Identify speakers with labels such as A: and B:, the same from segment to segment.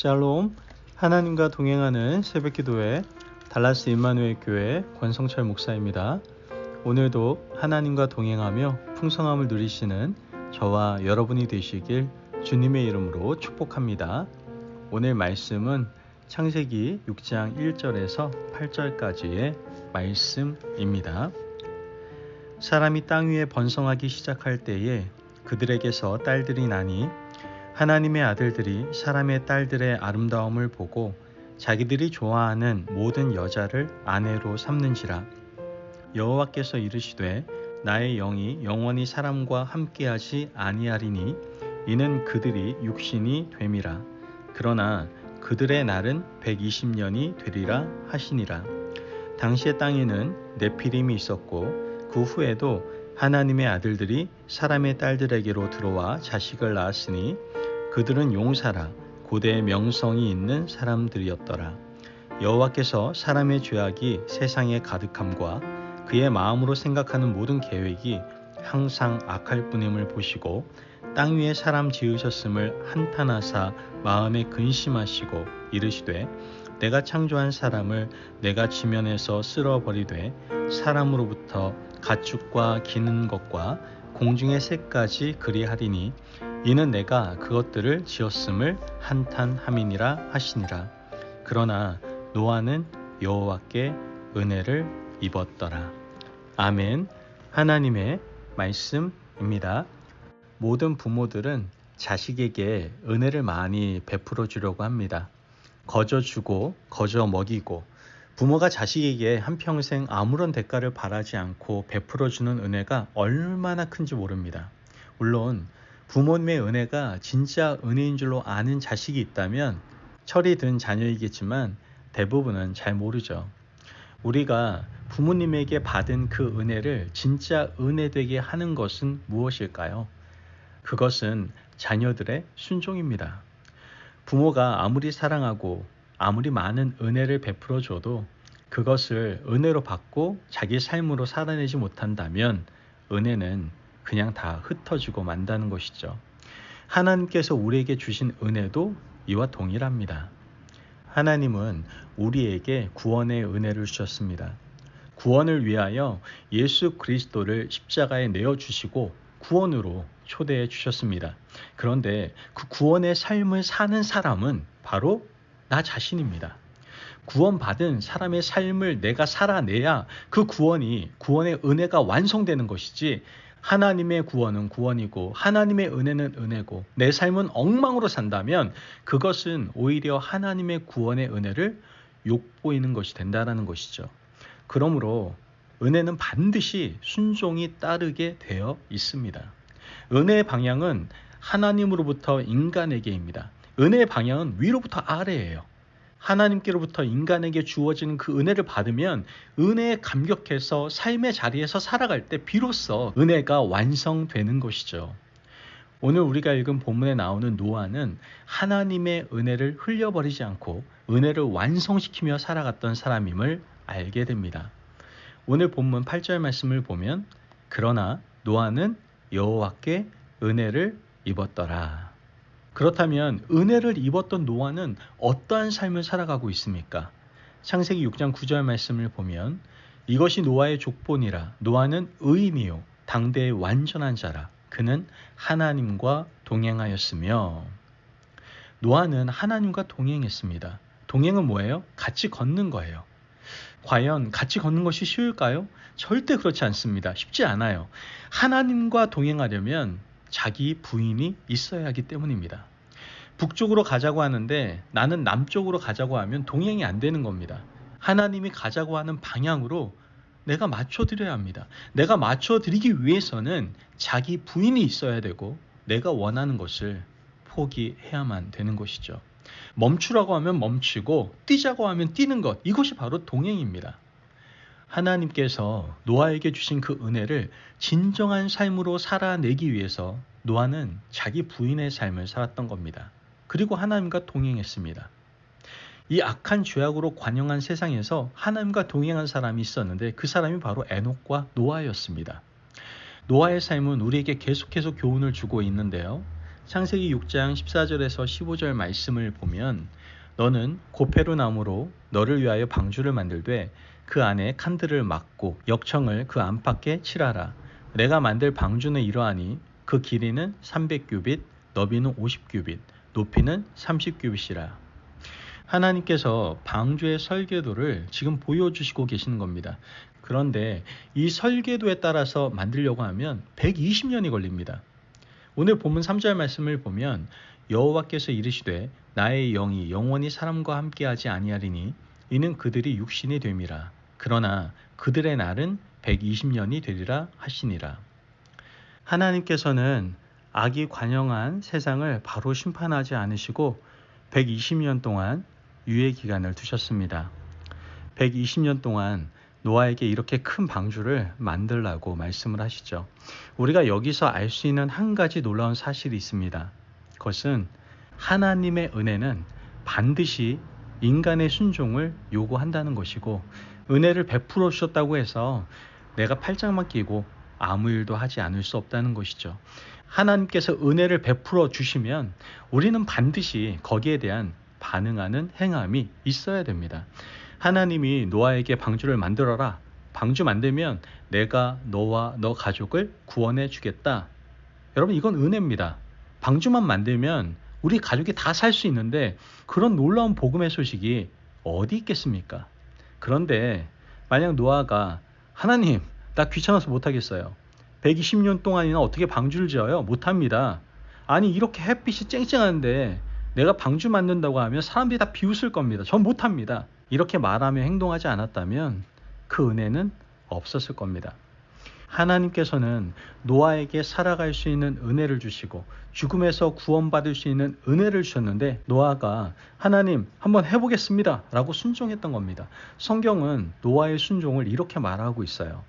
A: 샬롬, 하나님과 동행하는 새벽기도회 달라스 임마누엘 교회 권성철 목사입니다. 오늘도 하나님과 동행하며 풍성함을 누리시는 저와 여러분이 되시길 주님의 이름으로 축복합니다. 오늘 말씀은 창세기 6장 1절에서 8절까지의 말씀입니다. 사람이 땅 위에 번성하기 시작할 때에 그들에게서 딸들이 나니 하나님의 아들들이 사람의 딸들의 아름다움을 보고 자기들이 좋아하는 모든 여자를 아내로 삼는지라. 여호와께서 이르시되 나의 영이 영원히 사람과 함께하지 아니하리니 이는 그들이 육신이 됨이라. 그러나 그들의 날은 120년이 되리라 하시니라. 당시의 땅에는 네피림이 있었고 그 후에도 하나님의 아들들이 사람의 딸들에게로 들어와 자식을 낳았으니 그들은 용사라 고대의 명성이 있는 사람들이었더라. 여호와께서 사람의 죄악이 세상에 가득함과 그의 마음으로 생각하는 모든 계획이 항상 악할 뿐임을 보시고 땅 위에 사람 지으셨음을 한탄하사 마음에 근심하시고 이르시되 내가 창조한 사람을 내가 지면에서 쓸어버리되 사람으로부터 가축과 기는 것과 공중의 새까지 그리하리니 이는 내가 그것들을 지었음을 한탄함이니라 하시니라. 그러나 노아는 여호와께 은혜를 입었더라. 아멘. 하나님의 말씀입니다. 모든 부모들은 자식에게 은혜를 많이 베풀어 주려고 합니다. 거저 주고 거저 먹이고 부모가 자식에게 한평생 아무런 대가를 바라지 않고 베풀어 주는 은혜가 얼마나 큰지 모릅니다. 물론 부모님의 은혜가 진짜 은혜인 줄로 아는 자식이 있다면 철이 든 자녀이겠지만 대부분은 잘 모르죠. 우리가 부모님에게 받은 그 은혜를 진짜 은혜되게 하는 것은 무엇일까요? 그것은 자녀들의 순종입니다. 부모가 아무리 사랑하고 아무리 많은 은혜를 베풀어 줘도 그것을 은혜로 받고 자기 삶으로 살아내지 못한다면 은혜는 그냥 다 흩어지고 만다는 것이죠. 하나님께서 우리에게 주신 은혜도 이와 동일합니다. 하나님은 우리에게 구원의 은혜를 주셨습니다. 구원을 위하여 예수 그리스도를 십자가에 내어주시고 구원으로 초대해 주셨습니다. 그런데 그 구원의 삶을 사는 사람은 바로 나 자신입니다. 구원받은 사람의 삶을 내가 살아내야 그 구원의 은혜가 완성되는 것이지, 하나님의 구원은 구원이고 하나님의 은혜는 은혜고 내 삶은 엉망으로 산다면 그것은 오히려 하나님의 구원의 은혜를 욕보이는 것이 된다는 것이죠. 그러므로 은혜는 반드시 순종이 따르게 되어 있습니다. 은혜의 방향은 하나님으로부터 인간에게입니다. 은혜의 방향은 위로부터 아래예요. 하나님께로부터 인간에게 주어지는 그 은혜를 받으면 은혜에 감격해서 삶의 자리에서 살아갈 때 비로소 은혜가 완성되는 것이죠. 오늘 우리가 읽은 본문에 나오는 노아는 하나님의 은혜를 흘려버리지 않고 은혜를 완성시키며 살아갔던 사람임을 알게 됩니다. 오늘 본문 8절 말씀을 보면 그러나 노아는 여호와께 은혜를 입었더라. 그렇다면 은혜를 입었던 노아는 어떠한 삶을 살아가고 있습니까? 창세기 6장 9절 말씀을 보면 이것이 노아의 족본이라. 노아는 의인이요 당대의 완전한 자라. 그는 하나님과 동행하였으며. 노아는 하나님과 동행했습니다. 동행은 뭐예요? 같이 걷는 거예요. 과연 같이 걷는 것이 쉬울까요? 절대 그렇지 않습니다. 쉽지 않아요. 하나님과 동행하려면 자기 부인이 있어야 하기 때문입니다. 북쪽으로 가자고 하는데 나는 남쪽으로 가자고 하면 동행이 안 되는 겁니다. 하나님이 가자고 하는 방향으로 내가 맞춰드려야 합니다. 내가 맞춰드리기 위해서는 자기 부인이 있어야 되고 내가 원하는 것을 포기해야만 되는 것이죠. 멈추라고 하면 멈추고 뛰자고 하면 뛰는 것, 이것이 바로 동행입니다. 하나님께서 노아에게 주신 그 은혜를 진정한 삶으로 살아내기 위해서 노아는 자기 부인의 삶을 살았던 겁니다. 그리고 하나님과 동행했습니다. 이 악한 죄악으로 관영한 세상에서 하나님과 동행한 사람이 있었는데 그 사람이 바로 에녹과 노아였습니다. 노아의 삶은 우리에게 계속해서 교훈을 주고 있는데요. 창세기 6장 14절에서 15절 말씀을 보면 너는 고페루 나무로 너를 위하여 방주를 만들되 그 안에 칸들을 막고 역청을 그 안팎에 칠하라. 내가 만들 방주는 이러하니 그 길이는 300규빗, 너비는 50규빗, 높이는 30규빗이라. 하나님께서 방주의 설계도를 지금 보여주시고 계시는 겁니다. 그런데 이 설계도에 따라서 만들려고 하면 120년이 걸립니다. 오늘 본문 3절 말씀을 보면 여호와께서 이르시되 나의 영이 영원히 사람과 함께하지 아니하리니 이는 그들이 육신이 됨이라. 그러나 그들의 날은 120년이 되리라 하시니라. 하나님께서는 악이 관영한 세상을 바로 심판하지 않으시고 120년 동안 유예 기간을 두셨습니다. 120년 동안 노아에게 이렇게 큰 방주를 만들라고 말씀을 하시죠. 우리가 여기서 알 수 있는 한 가지 놀라운 사실이 있습니다. 그것은 하나님의 은혜는 반드시 인간의 순종을 요구한다는 것이고, 은혜를 베풀어 주셨다고 해서 내가 팔짱만 끼고 아무 일도 하지 않을 수 없다는 것이죠. 하나님께서 은혜를 베풀어 주시면 우리는 반드시 거기에 대한 반응하는 행함이 있어야 됩니다. 하나님이 노아에게 방주를 만들어라. 방주 만들면 내가 너와 너 가족을 구원해 주겠다. 여러분, 이건 은혜입니다. 방주만 만들면 우리 가족이 다 살 수 있는데 그런 놀라운 복음의 소식이 어디 있겠습니까? 그런데 만약 노아가 하나님, 나 귀찮아서 못하겠어요. 120년 동안이나 어떻게 방주를 지어요? 못합니다. 아니, 이렇게 햇빛이 쨍쨍한데 내가 방주 만든다고 하면 사람들이 다 비웃을 겁니다. 전 못합니다. 이렇게 말하며 행동하지 않았다면 그 은혜는 없었을 겁니다. 하나님께서는 노아에게 살아갈 수 있는 은혜를 주시고 죽음에서 구원받을 수 있는 은혜를 주셨는데 노아가 하나님 한번 해보겠습니다 라고 순종했던 겁니다. 성경은 노아의 순종을 이렇게 말하고 있어요.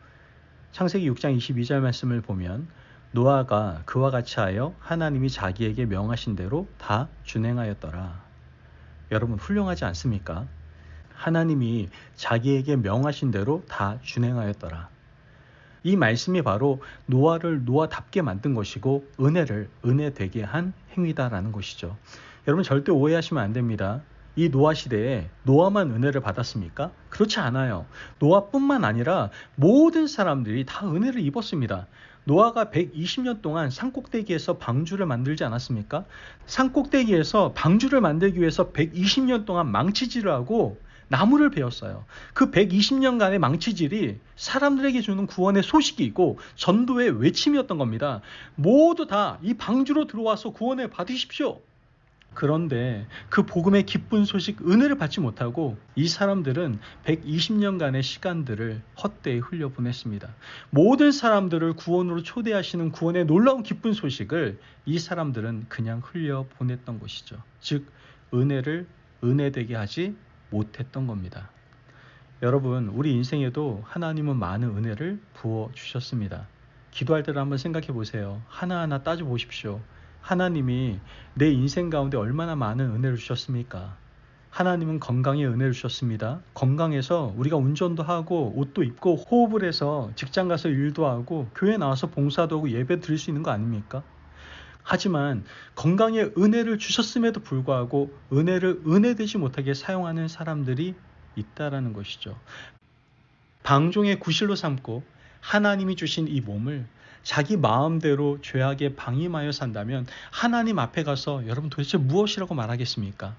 A: 창세기 6장 22절 말씀을 보면 노아가 그와 같이 하여 하나님이 자기에게 명하신 대로 다 준행하였더라. 여러분, 훌륭하지 않습니까? 하나님이 자기에게 명하신 대로 다 준행하였더라. 이 말씀이 바로 노아를 노아답게 만든 것이고 은혜를 은혜되게 한 행위다라는 것이죠. 여러분, 절대 오해하시면 안 됩니다. 이 노아 시대에 노아만 은혜를 받았습니까? 그렇지 않아요. 노아뿐만 아니라 모든 사람들이 다 은혜를 입었습니다. 노아가 120년 동안 산꼭대기에서 방주를 만들지 않았습니까? 산꼭대기에서 방주를 만들기 위해서 120년 동안 망치질을 하고 나무를 베었어요. 그 120년간의 망치질이 사람들에게 주는 구원의 소식이고 전도의 외침이었던 겁니다. 모두 다 이 방주로 들어와서 구원을 받으십시오. 그런데 그 복음의 기쁜 소식, 은혜를 받지 못하고 이 사람들은 120년간의 시간들을 헛되이 흘려보냈습니다. 모든 사람들을 구원으로 초대하시는 구원의 놀라운 기쁜 소식을 이 사람들은 그냥 흘려보냈던 것이죠. 즉, 은혜를 은혜되게 하지 못했던 겁니다. 여러분, 우리 인생에도 하나님은 많은 은혜를 부어주셨습니다. 기도할 때를 한번 생각해 보세요. 하나하나 따져보십시오. 하나님이 내 인생 가운데 얼마나 많은 은혜를 주셨습니까? 하나님은 건강에 은혜를 주셨습니다. 건강해서 우리가 운전도 하고 옷도 입고 호흡을 해서 직장 가서 일도 하고 교회 나와서 봉사도 하고 예배 드릴 수 있는 거 아닙니까? 하지만 건강에 은혜를 주셨음에도 불구하고 은혜를 은혜되지 못하게 사용하는 사람들이 있다라는 것이죠. 방종의 구실로 삼고 하나님이 주신 이 몸을 자기 마음대로 죄악에 방임하여 산다면 하나님 앞에 가서 여러분 도대체 무엇이라고 말하겠습니까?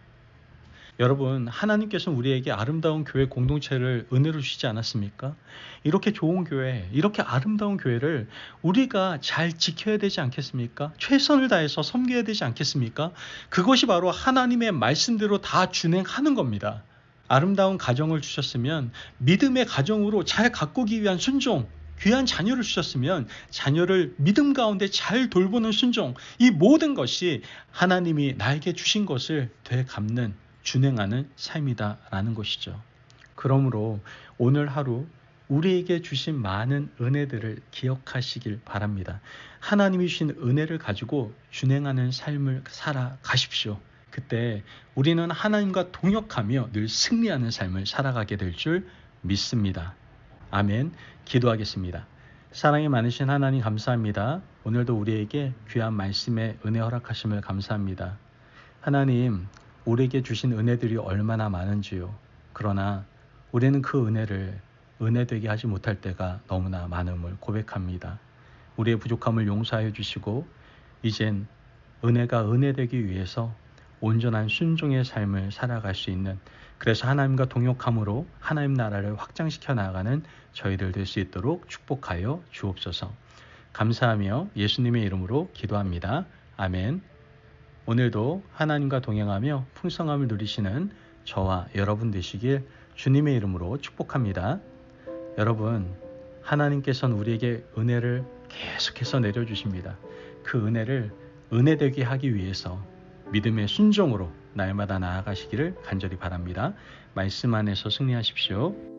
A: 여러분, 하나님께서는 우리에게 아름다운 교회 공동체를 은혜로 주시지 않았습니까? 이렇게 좋은 교회, 이렇게 아름다운 교회를 우리가 잘 지켜야 되지 않겠습니까? 최선을 다해서 섬겨야 되지 않겠습니까? 그것이 바로 하나님의 말씀대로 다 준행하는 겁니다. 아름다운 가정을 주셨으면 믿음의 가정으로 잘 가꾸기 위한 순종, 귀한 자녀를 주셨으면 자녀를 믿음 가운데 잘 돌보는 순종, 이 모든 것이 하나님이 나에게 주신 것을 되갚는 준행하는 삶이다라는 것이죠. 그러므로 오늘 하루 우리에게 주신 많은 은혜들을 기억하시길 바랍니다. 하나님이 주신 은혜를 가지고 준행하는 삶을 살아가십시오. 그때 우리는 하나님과 동역하며 늘 승리하는 삶을 살아가게 될 줄 믿습니다. 아멘. 기도하겠습니다. 사랑이 많으신 하나님 감사합니다. 오늘도 우리에게 귀한 말씀의 은혜 허락하심을 감사합니다. 하나님, 우리에게 주신 은혜들이 얼마나 많은지요. 그러나 우리는 그 은혜를 은혜되게 하지 못할 때가 너무나 많음을 고백합니다. 우리의 부족함을 용서하여 주시고 이젠 은혜가 은혜되기 위해서 온전한 순종의 삶을 살아갈 수 있는, 그래서 하나님과 동역함으로 하나님 나라를 확장시켜 나가는 저희들 될 수 있도록 축복하여 주옵소서. 감사하며 예수님의 이름으로 기도합니다. 아멘. 오늘도 하나님과 동행하며 풍성함을 누리시는 저와 여러분 되시길 주님의 이름으로 축복합니다. 여러분, 하나님께서는 우리에게 은혜를 계속해서 내려주십니다. 그 은혜를 은혜되게 하기 위해서 믿음의 순종으로 날마다 나아가시기를 간절히 바랍니다. 말씀 안에서 승리하십시오.